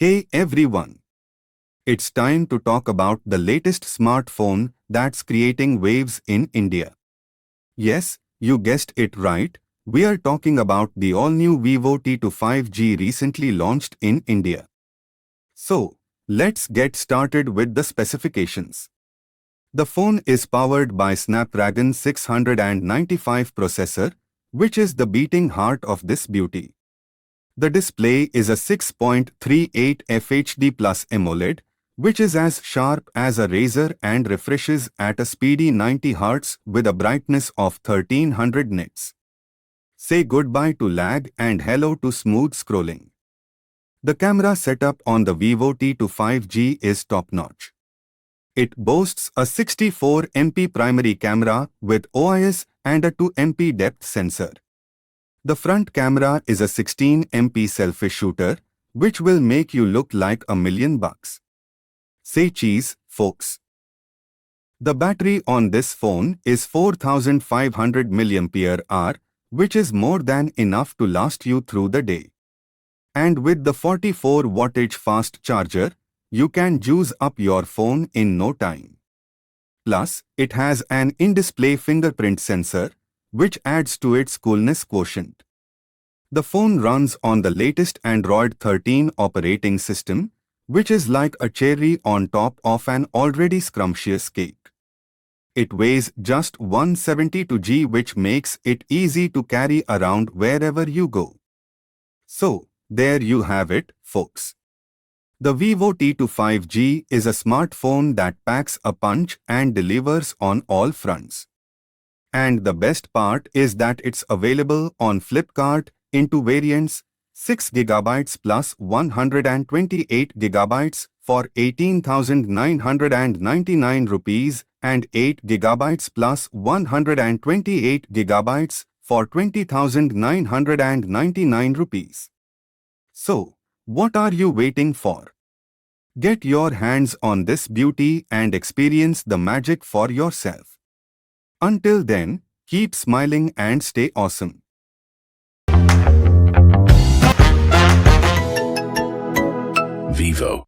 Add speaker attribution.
Speaker 1: Hey everyone! It's time to talk about the latest smartphone that's creating waves in India. Yes, you guessed it right, we are talking about the all-new VIVO T2 5G recently launched in India. So, let's get started with the specifications. The phone is powered by Snapdragon 695 processor, which is the beating heart of this beauty. The display is a 6.38 FHD Plus AMOLED, which is as sharp as a razor and refreshes at a speedy 90 Hz with a brightness of 1300 nits. Say goodbye to lag and hello to smooth scrolling. The camera setup on the VIVO T2 5G is top-notch. It boasts a 64 MP primary camera with OIS and a 2 MP depth sensor. The front camera is a 16 MP selfie shooter, which will make you look like $1,000,000. Say cheese, folks. The battery on this phone is 4500 mAh, which is more than enough to last you through the day. And with the 44 wattage fast charger, you can juice up your phone in no time. Plus, it has an in-display fingerprint sensor, which adds to its coolness quotient. The phone runs on the latest Android 13 operating system, which is like a cherry on top of an already scrumptious cake. It weighs just 172 g, which makes it easy to carry around wherever you go. So, there you have it, folks. The VIVO T2 5G is a smartphone that packs a punch and delivers on all fronts. And the best part is that it's available on Flipkart in two variants, 6GB plus 128GB for 18,999 rupees and 8GB plus 128GB for 20,999 rupees. So, what are you waiting for? Get your hands on this beauty and experience the magic for yourself. Until then, keep smiling and stay awesome.
Speaker 2: VIVO.